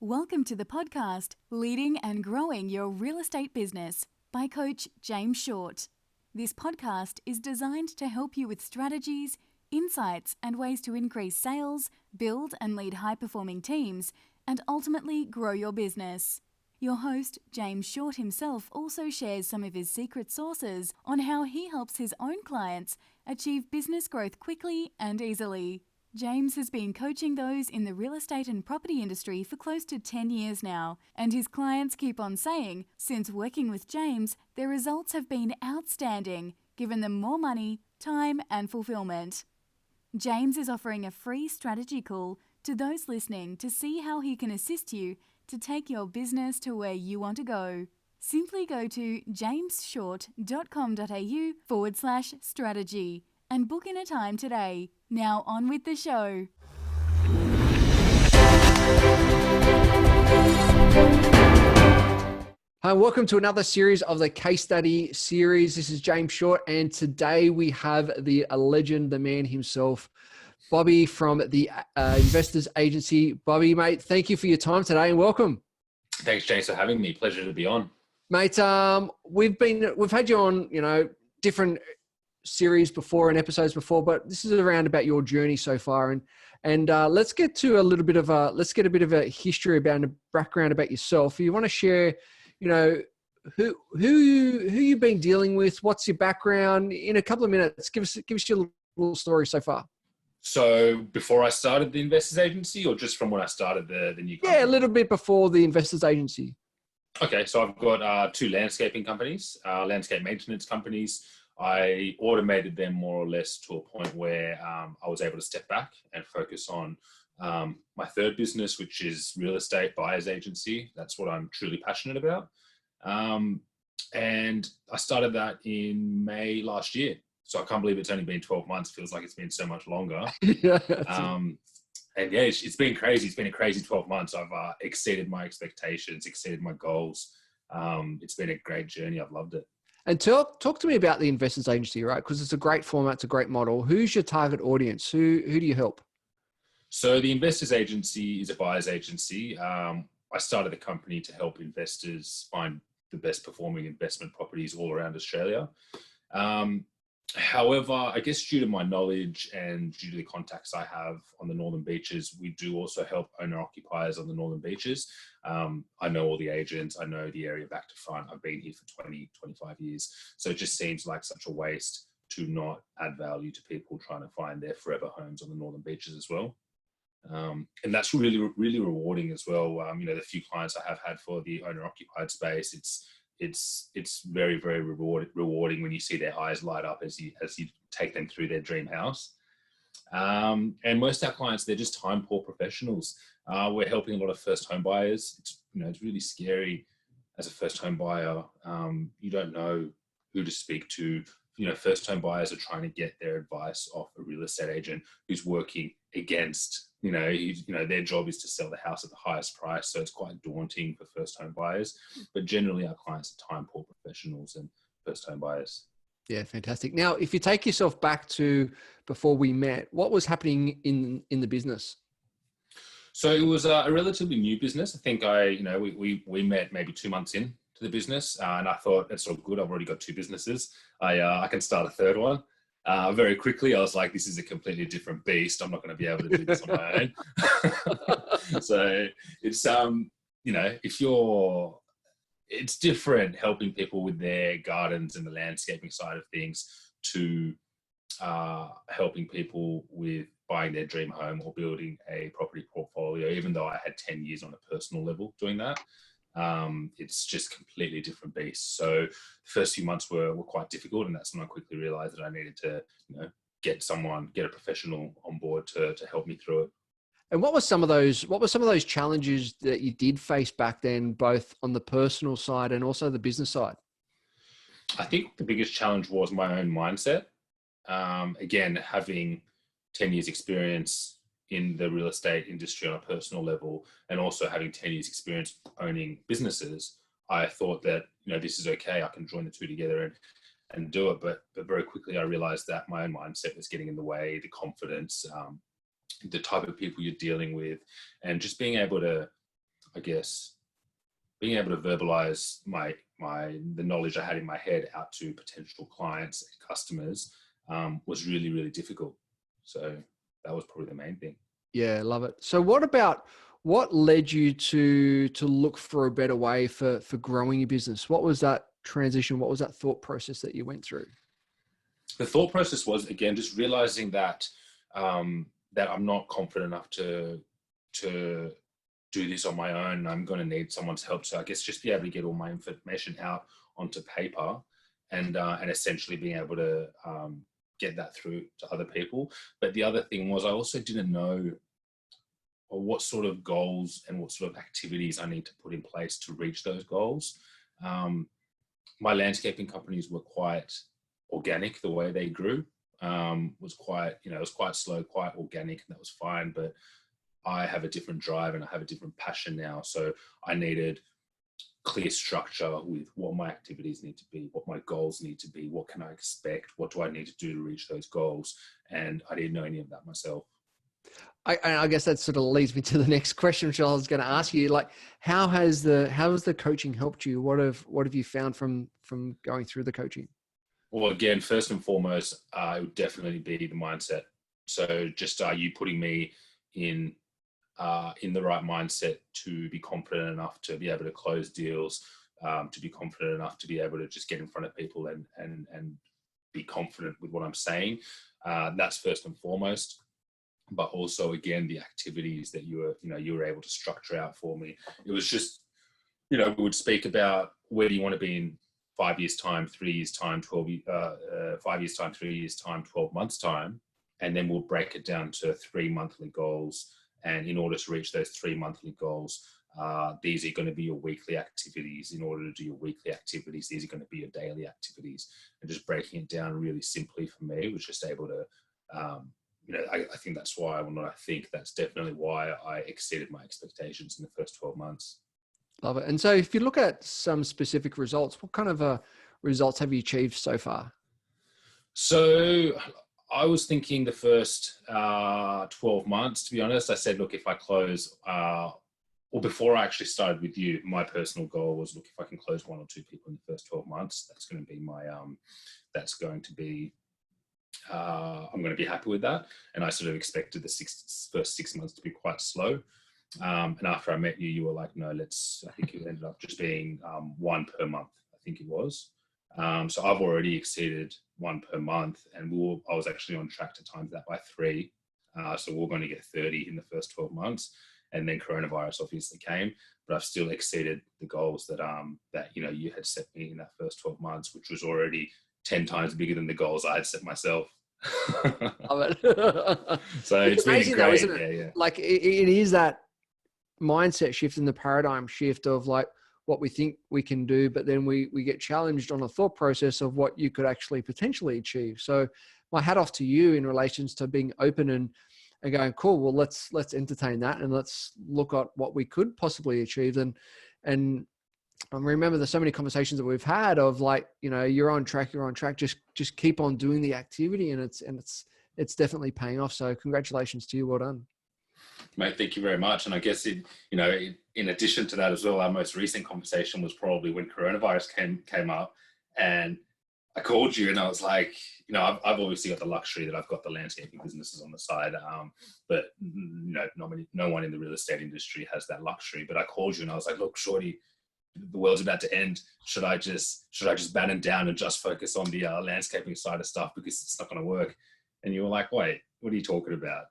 Welcome to the podcast, Leading and Growing Your Real Estate Business by Coach James Short. This podcast is designed to help you with strategies, insights, and ways to increase sales, build and lead high-performing teams, and ultimately grow your business. Your host, James Short himself, also shares some of his secret sauces on how he helps his own clients achieve business growth quickly and easily. James has been coaching those in the real estate and property industry for close to 10 years now, and his clients keep on saying, since working with James, their results have been outstanding, giving them more money, time, and fulfillment. James is offering a free strategy call to those listening to see how he can assist you to take your business to where you want to go. Simply go to jamesshort.com.au/strategy and book in a time today. Now on with the show. Hi, welcome to another series of the case study series. This is James Short, and today we have the legend, the man himself, Bobby from the Investors Agency. Bobby, mate, thank you for your time today and welcome. Thanks, James, for having me. Pleasure to be on. Mate, we've had you on, different series before and episodes before, but this is around about your journey so far, and let's get a bit of a history about a background about yourself. If you want to share, who you've been dealing with, what's your background in a couple of minutes. Give us your little story so far. So before I started the Investors Agency, or just from when I started the new company? Yeah, a little bit before the Investors Agency. Okay, so I've got two landscaping companies, landscape maintenance companies. I automated them more or less to a point where I was able to step back and focus on my third business, which is real estate buyers agency. That's what I'm truly passionate about. And I started that in May last year. So I can't believe it's only been 12 months. It feels like it's been so much longer. And yeah, it's been crazy. It's been a crazy 12 months. I've exceeded my expectations, exceeded my goals. It's been a great journey. I've loved it. And talk to me about the Investors Agency, right? Because it's a great format, it's a great model. Who's your target audience? Who do you help? So the Investors Agency is a buyer's agency. I started the company to help investors find the best performing investment properties all around Australia. However, I guess due to my knowledge and due to the contacts I have on the Northern Beaches, we do also help owner-occupiers on the Northern Beaches. I know all the agents. I know the area back to front. I've been here for 20, 25 years. So it just seems like such a waste to not add value to people trying to find their forever homes on the Northern Beaches as well. And that's really, really rewarding as well. The few clients I have had for the owner-occupied space, it's very, very rewarding when you see their eyes light up as you take them through their dream house. And most of our clients, they're just time poor professionals. We're helping a lot of first home buyers. It's really scary as a first home buyer. You don't know who to speak to. First home buyers are trying to get their advice off a real estate agent who's working against, their job is to sell the house at the highest price. So it's quite daunting for first home buyers, but generally our clients are time poor professionals and first home buyers. Yeah, fantastic. Now, if you take yourself back to before we met, what was happening in the business? So it was a relatively new business. I think we met maybe 2 months in to the business, and I thought that's all good. I've already got two businesses. I can start a third one. Very quickly, I was like, this is a completely different beast. I'm not going to be able to do this on my own. So it's, it's different helping people with their gardens and the landscaping side of things to helping people with buying their dream home or building a property portfolio, even though I had 10 years on a personal level doing that. It's just completely different beast. So the first few months were quite difficult, and that's when I quickly realized that I needed to, get a professional on board to help me through it. And what were some of those challenges that you did face back then, both on the personal side and also the business side? I think the biggest challenge was my own mindset. Again, having 10 years experience in the real estate industry on a personal level, and also having 10 years experience owning businesses, I thought that, this is okay. I can join the two together and do it. But very quickly I realized that my own mindset was getting in the way, the confidence, the type of people you're dealing with, and just being able to I guess, being able to verbalize the knowledge I had in my head out to potential clients and customers was really, really difficult. So that was probably the main thing. Yeah, love it. So what led you to look for a better way for growing your business? What was that transition? What was that thought process that you went through? The thought process was, again, just realizing that that I'm not confident enough to do this on my own. I'm going to need someone's help. So I guess just be able to get all my information out onto paper and essentially being able to get that through to other people. But the other thing was I also didn't know what sort of goals and what sort of activities I need to put in place to reach those goals. My landscaping companies were quite organic. The way they grew was quite, it was quite slow, quite organic, and that was fine. But I have a different drive and I have a different passion now. So I needed clear structure with what my activities need to be, what my goals need to be, what can I expect, what do I need to do to reach those goals? And I didn't know any of that myself. I guess that sort of leads me to the next question, which I was going to ask you. Like, how has the coaching helped you? What have you found from going through the coaching? Well, again, first and foremost, it would definitely be the mindset. So just you putting me in the right mindset to be confident enough to be able to close deals, to be confident enough to be able to just get in front of people and be confident with what I'm saying. That's first and foremost. But also, again, the activities that you were able to structure out for me. It was just, we would speak about where do you want to be in 5 years time, 3 years time, 5 years time, 3 years time, 12 months time. And then we'll break it down to 3 monthly goals. And in order to reach those 3 monthly goals, these are going to be your weekly activities. In order to do your weekly activities, these are going to be your daily activities. And just breaking it down really simply for me was just able to, I think that's why, that's definitely why I exceeded my expectations in the first 12 months. Love it. And so if you look at some specific results, what kind of results have you achieved so far? So I was thinking the first 12 months, to be honest. I said, look, if I close, or before I actually started with you, my personal goal was, look, if I can close 1 or 2 people in the first 12 months, that's going to be I'm going to be happy with that. And I sort of expected the first 6 months to be quite slow. And after I met you, you were like, no, I think it ended up just being 1 per month, I think it was. So I've already exceeded 1 per month, and I was actually on track to times that by 3. So we're going to get 30 in the first 12 months. And then coronavirus obviously came, but I've still exceeded the goals that you had set me in that first 12 months, which was already 10 times bigger than the goals I had set myself. Love it. So it's been amazing great. though, isn't it? Yeah. Like it is that mindset shift and the paradigm shift of like what we think we can do, but then we get challenged on a thought process of what you could actually potentially achieve. So my hat off to you in relations to being open and going, cool, well, let's entertain that and let's look at what we could possibly achieve. And I remember there's so many conversations that we've had of like, you're on track, just keep on doing the activity, and it's definitely paying off. So congratulations to you. Well done. Mate, thank you very much. And I guess in addition to that as well, our most recent conversation was probably when coronavirus came up, and I called you and I was like, I've obviously got the luxury that I've got the landscaping businesses on the side, but no one in the real estate industry has that luxury. But I called you and I was like, look, shorty, the world's about to end. Should I just batten down and just focus on the landscaping side of stuff because it's not going to work? And you were like, wait, what are you talking about?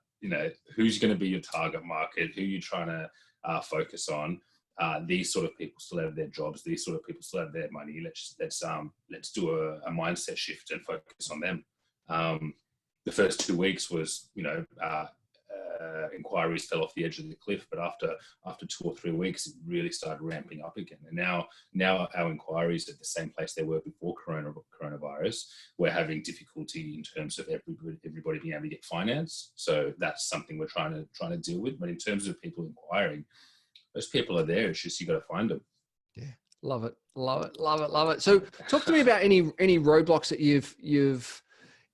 Who's going to be your target market? Who are you trying to focus on? These sort of people still have their jobs. These sort of people still have their money. Let's do a mindset shift and focus on them. The first 2 weeks was, inquiries fell off the edge of the cliff, but after 2 or 3 weeks, it really started ramping up again. And now our inquiries are at the same place they were before coronavirus. We're having difficulty in terms of everybody being able to get finance. So that's something we're trying to deal with. But in terms of people inquiring, those people are there. It's just you got to find them. Yeah, love it. So talk to me about any roadblocks that you've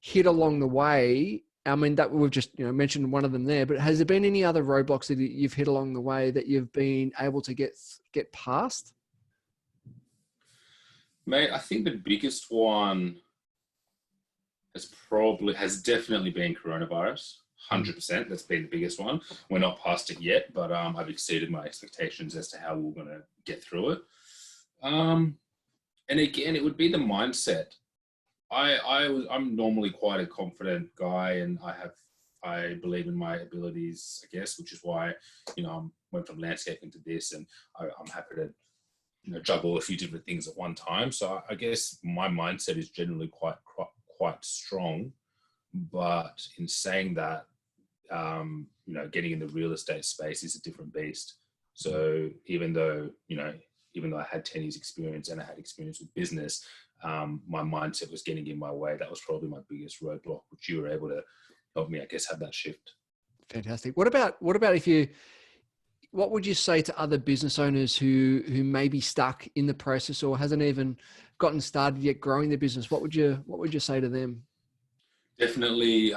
hit along the way. I mean, that we've just, mentioned one of them there, but has there been any other roadblocks that you've hit along the way that you've been able to get past? Mate, I think the biggest one has definitely been coronavirus. 100%. That's been the biggest one. We're not past it yet, but I've exceeded my expectations as to how we're going to get through it. And again, it would be the mindset. I'm normally quite a confident guy, and I believe in my abilities, I guess, which is why, I went from landscaping to this, and I'm happy to, juggle a few different things at one time. So I guess my mindset is generally quite strong. But in saying that, getting in the real estate space is a different beast. So even though I had 10 years experience and I had experience with business, my mindset was getting in my way. That was probably my biggest roadblock, which you were able to help me, I guess, have that shift. Fantastic. What about what would you say to other business owners who may be stuck in the process or hasn't even gotten started yet growing their business? What would you say to them? Definitely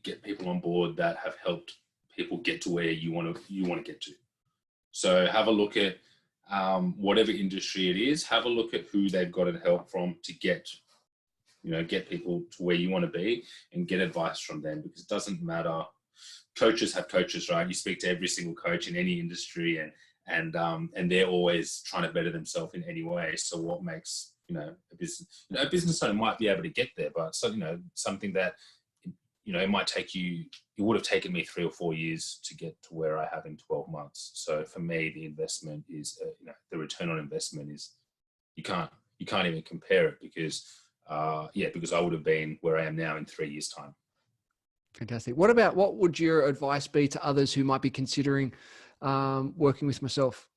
get people on board that have helped people get to where you want to get to. So have a look at whatever industry it is. Have a look at who they've gotten help from to get people to where you want to be, and get advice from them, because it doesn't matter. Coaches have coaches, right? You speak to every single coach in any industry, and they're always trying to better themselves in any way. So what makes a business owner might be able to get there, but something that it might take you. It would have taken me 3 or 4 years to get to where I have in 12 months. So for me, the investment is the return on investment is you can't even compare it, because I would have been where I am now in 3 years' time. Fantastic. What would your advice be to others who might be considering working with myself?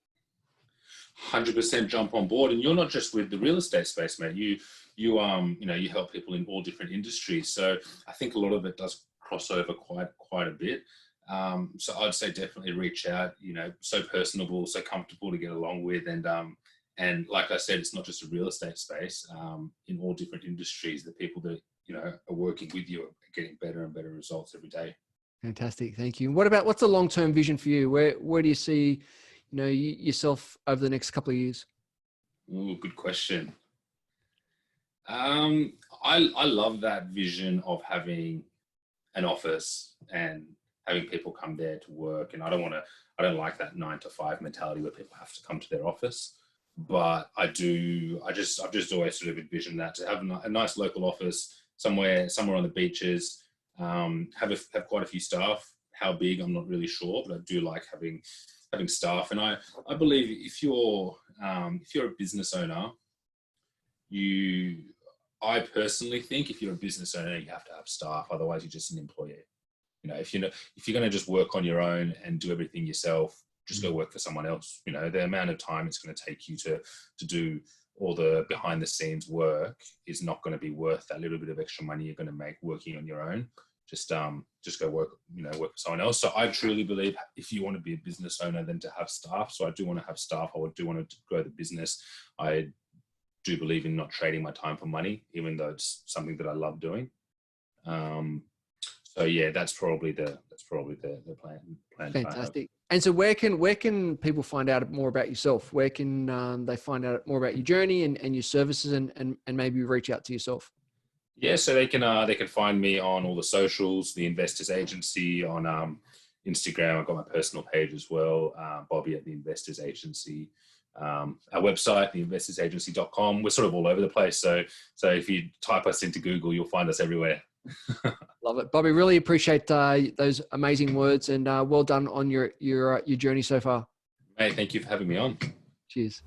100% jump on board. And you're not just with the real estate space, mate. You help people in all different industries. So I think a lot of it does cross over quite a bit. So I'd say definitely reach out, so personable, so comfortable to get along with. And like I said, it's not just a real estate space. In all different industries, the people that, are working with you are getting better and better results every day. Fantastic. Thank you. What's the long-term vision for you? Where do you see, yourself over the next couple of years? Ooh, good question. I love that vision of having an office and having people come there to work. And I don't like that 9 to 5 mentality where people have to come to their office. But I've just always sort of envisioned that, to have a nice local office somewhere on the beaches, have quite a few staff. How big, I'm not really sure, but I do like having staff. And I believe if you're a business owner, I personally think if you're a business owner, you have to have staff. Otherwise, you're just an employee. If you're going to just work on your own and do everything yourself, just go work for someone else. The amount of time it's going to take you to do all the behind the scenes work is not going to be worth that little bit of extra money you're going to make working on your own. Just go work for someone else. So I truly believe if you want to be a business owner, then to have staff. So I do want to have staff. I do want to grow the business. I do believe in not trading my time for money, even though it's something that I love doing. So yeah, that's probably the plan. Fantastic. And so where can people find out more about yourself? Where can they find out more about your journey and your services and maybe reach out to yourself? Yeah, so they can find me on all the socials, the Investors Agency on Instagram. I've got my personal page as well, Bobby at the Investors Agency. Our website, theinvestorsagency.com. We're sort of all over the place. So if you type us into Google, you'll find us everywhere. Love it, Bobby. Really appreciate those amazing words, and well done on your journey so far. Mate, thank you for having me on. Cheers.